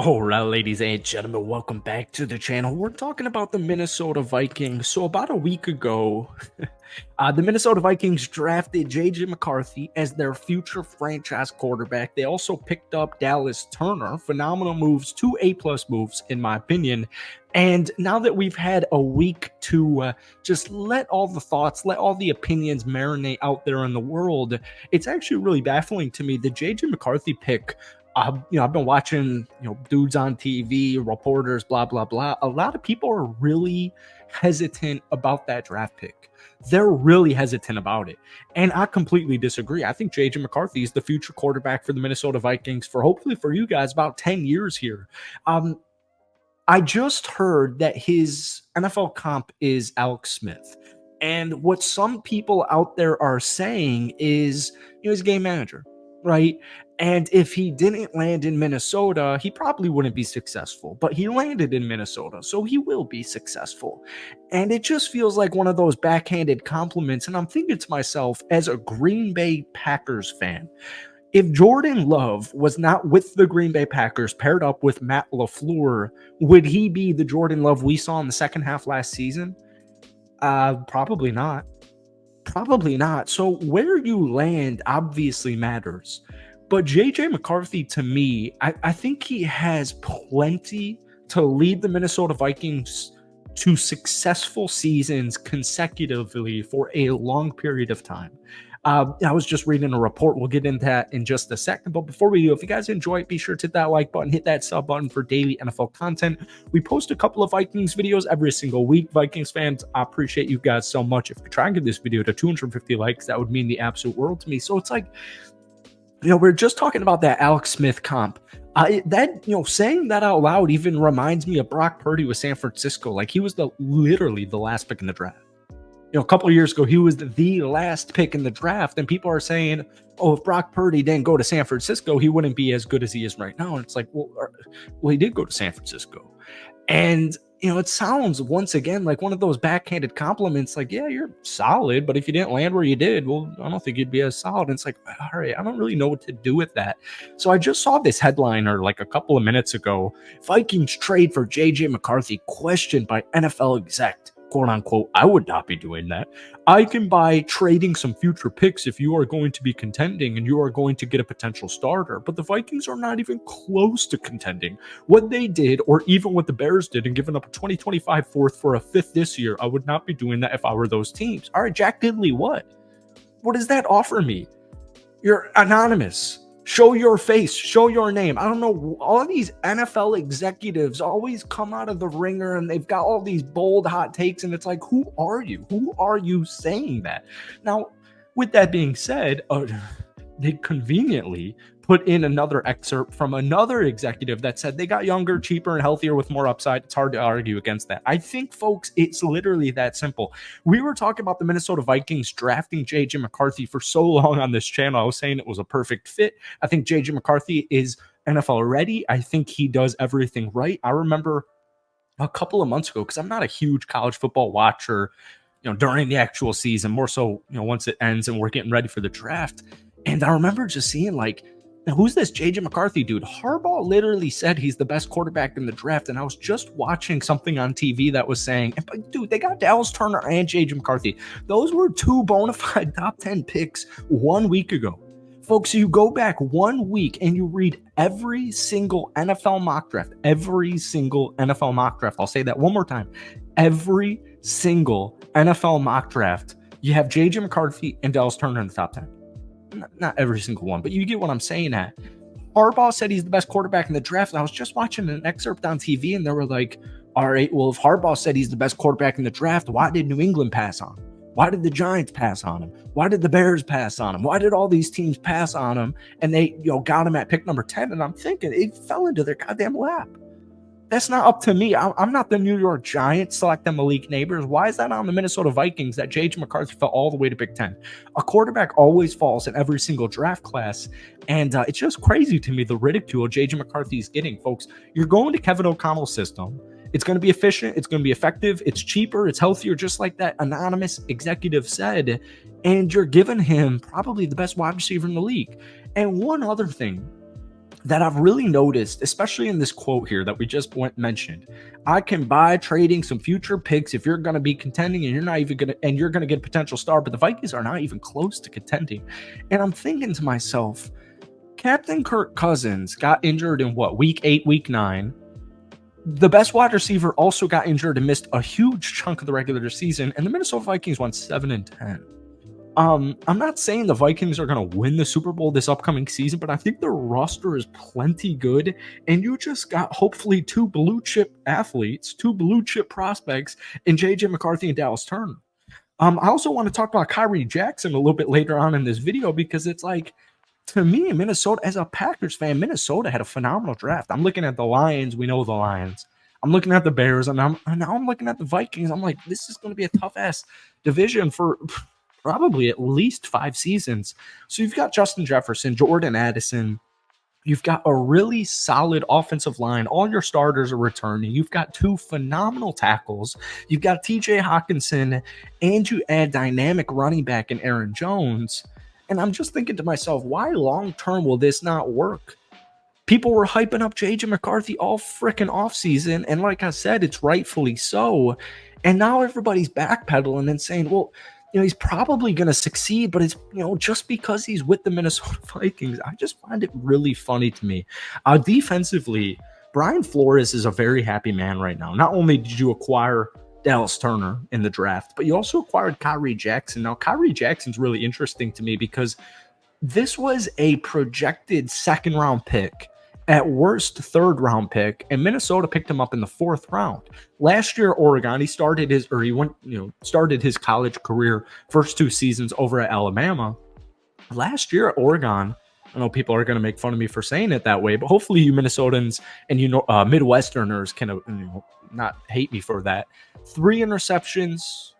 All right, ladies and gentlemen, welcome back to the channel. We're talking about the Minnesota Vikings. So about a week ago, the Minnesota Vikings drafted J.J. McCarthy as their future franchise quarterback. They also picked up Dallas Turner. Phenomenal moves, two A-plus moves, in my opinion. And now that we've had a week to just let all the thoughts, let all the opinions marinate out there in the world, it's actually really baffling to me. The J.J. McCarthy pick, I've been watching, dudes on TV, reporters, blah, blah, blah. A lot of people are really hesitant about that draft pick. They're really hesitant about it. And I completely disagree. I think J.J. McCarthy is the future quarterback for the Minnesota Vikings for hopefully for you guys about 10 years here. I just heard that his NFL comp is Alex Smith. And what some people out there are saying is, he's a game manager, right? And if he didn't land in Minnesota, he probably wouldn't be successful. But he landed in Minnesota, so he will be successful. And it just feels like one of those backhanded compliments. And I'm thinking to myself, as a Green Bay Packers fan, if Jordan Love was not with the Green Bay Packers paired up with Matt LaFleur, would he be the Jordan Love we saw in the second half last season? Probably not. Probably not. So where you land obviously matters. But J.J. McCarthy, to me, I think he has plenty to lead the Minnesota Vikings to successful seasons consecutively for a long period of time. I was just reading a report. We'll get into that in just a second. But before we do, if you guys enjoy it, be sure to hit that like button, hit that sub button for daily NFL content. We post a couple of Vikings videos every single week. Vikings fans, I appreciate you guys so much. If you try and get this video to 250 likes, that would mean the absolute world to me. So it's like, we're just talking about that Alex Smith comp. Saying that out loud even reminds me of Brock Purdy with San Francisco. Like, he was literally the last pick in the draft. A couple of years ago, he was the last pick in the draft, and people are saying, oh, if Brock Purdy didn't go to San Francisco, he wouldn't be as good as he is right now. And it's like, well, he did go to San Francisco. And, it sounds, once again, like one of those backhanded compliments, like, yeah, you're solid, but if you didn't land where you did, well, I don't think you'd be as solid. And it's like, all right, I don't really know what to do with that. So I just saw this headliner like a couple of minutes ago. Vikings trade for J.J. McCarthy, questioned by NFL exec. Quote unquote, I would not be doing that. I can buy trading some future picks if you are going to be contending and you are going to get a potential starter. But the Vikings are not even close to contending. What they did, or even what the Bears did, and giving up a 2025 fourth for a fifth this year, I would not be doing that if I were those teams. All right, Jack Diddley, what? What does that offer me? You're anonymous. Show your face, show your name. I don't know. All of these NFL executives always come out of the ringer and they've got all these bold hot takes. And it's like, who are you? Who are you saying that? Now, with that being said, they conveniently put in another excerpt from another executive that said they got younger, cheaper, and healthier with more upside. It's hard to argue against that. I think, folks, it's literally that simple. We were talking about the Minnesota Vikings drafting J.J. McCarthy for so long on this channel. I was saying it was a perfect fit. I think J.J. McCarthy is NFL ready. I think he does everything right. I remember a couple of months ago, because I'm not a huge college football watcher, during the actual season, more so, once it ends and we're getting ready for the draft. And I remember just seeing, like, who's this J.J. McCarthy dude? Harbaugh literally said he's the best quarterback in the draft. And I was just watching something on TV that was saying, dude, they got Dallas Turner and J.J. McCarthy. Those were two bona fide top 10 picks 1 week ago. Folks, you go back 1 week and you read every single NFL mock draft. Every single NFL mock draft. I'll say that one more time. Every single NFL mock draft, you have J.J. McCarthy and Dallas Turner in the top 10. Not every single one, but you get what I'm saying at. Harbaugh said he's the best quarterback in the draft. And I was just watching an excerpt on TV and they were like, all right, well, if Harbaugh said he's the best quarterback in the draft, why did New England pass on him? Why did the Giants pass on him? Why did the Bears pass on him? Why did all these teams pass on him? And they got him at pick number 10. And I'm thinking it fell into their goddamn lap. That's not up to me. I'm not the New York Giants selecting Malik Neighbors. Why is that on the Minnesota Vikings that J.J. McCarthy fell all the way to Big Ten? A quarterback always falls in every single draft class. And it's just crazy to me, the ridicule J.J. McCarthy is getting, folks. You're going to Kevin O'Connell's system. It's going to be efficient. It's going to be effective. It's cheaper. It's healthier, just like that anonymous executive said. And you're giving him probably the best wide receiver in the league. And one other thing that I've really noticed, especially in this quote here that we just mentioned. I can buy trading some future picks if you're going to be contending and you're not even going to, and you're going to get a potential star, but the Vikings are not even close to contending. And I'm thinking to myself, Captain Kirk Cousins got injured in what, week 8, week 9. The best wide receiver also got injured and missed a huge chunk of the regular season, and the Minnesota Vikings won 7-10. I'm not saying the Vikings are going to win the Super Bowl this upcoming season, but I think their roster is plenty good. And you just got hopefully two blue chip athletes, two blue chip prospects in JJ McCarthy and Dallas Turner. I also want to talk about Kyrie Jackson a little bit later on in this video because it's like, to me, Minnesota, as a Packers fan, Minnesota had a phenomenal draft. I'm looking at the Lions. We know the Lions. I'm looking at the Bears, and now I'm looking at the Vikings. I'm like, this is going to be a tough ass division for probably at least 5 seasons. So you've got Justin Jefferson, Jordan Addison. You've got a really solid offensive line. All your starters are returning. You've got 2 phenomenal tackles. You've got TJ Hawkinson, and you add dynamic running back in Aaron Jones. And I'm just thinking to myself, why long term will this not work? People were hyping up JJ McCarthy all freaking offseason. And like I said, it's rightfully so. And now everybody's backpedaling and saying, well, he's probably going to succeed, but it's, just because he's with the Minnesota Vikings. I just find it really funny to me. Defensively, Brian Flores is a very happy man right now. Not only did you acquire Dallas Turner in the draft, but you also acquired Kyrie Jackson. Now, Kyrie Jackson's really interesting to me because this was a projected 2nd-round pick, at worst 3rd-round pick, and Minnesota picked him up in the 4th round. Last year, Oregon, he started his college career first 2 seasons over at Alabama. Last year at Oregon, I know people are going to make fun of me for saying it that way, but hopefully you Minnesotans and Midwesterners can not hate me for that. 3 interceptions,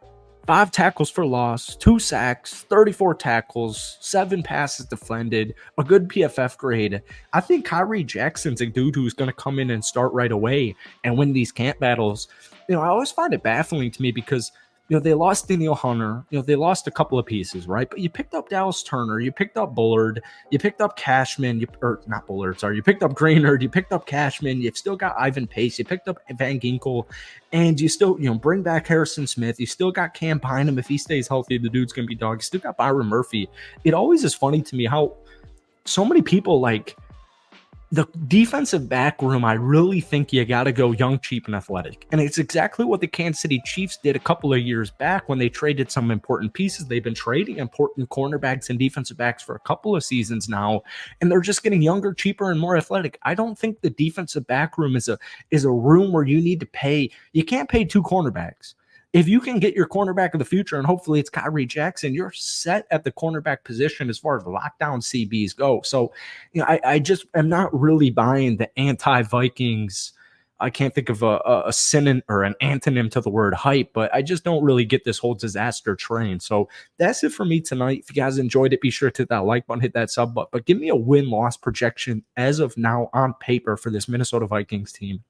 5 tackles for loss, 2 sacks, 34 tackles, 7 passes defended, a good PFF grade. I think Kyrie Jackson's a dude who's going to come in and start right away and win these camp battles. I always find it baffling to me because they lost Daniel Hunter. They lost a couple of pieces, right? But you picked up Dallas Turner. You picked up Bullard. You picked up Cashman. You picked up Grainard. You picked up Cashman. You've still got Ivan Pace. You picked up Van Ginkel. And you still, bring back Harrison Smith. You still got Cam Bynum. If he stays healthy, the dude's going to be dog. You still got Byron Murphy. It always is funny to me how so many people like the defensive back room. I really think you got to go young, cheap, and athletic. And it's exactly what the Kansas City Chiefs did a couple of years back when they traded some important pieces. They've been trading important cornerbacks and defensive backs for a couple of seasons now, and they're just getting younger, cheaper, and more athletic. I don't think the defensive back room is a room where you need to pay. You can't pay 2 cornerbacks. If you can get your cornerback of the future, and hopefully it's Kyrie Jackson, you're set at the cornerback position as far as lockdown CBs go. So, I just am not really buying the anti-Vikings. I can't think of a synonym or an antonym to the word hype, but I just don't really get this whole disaster train. So that's it for me tonight. If you guys enjoyed it, be sure to hit that like button, hit that sub button, but give me a win-loss projection as of now on paper for this Minnesota Vikings team.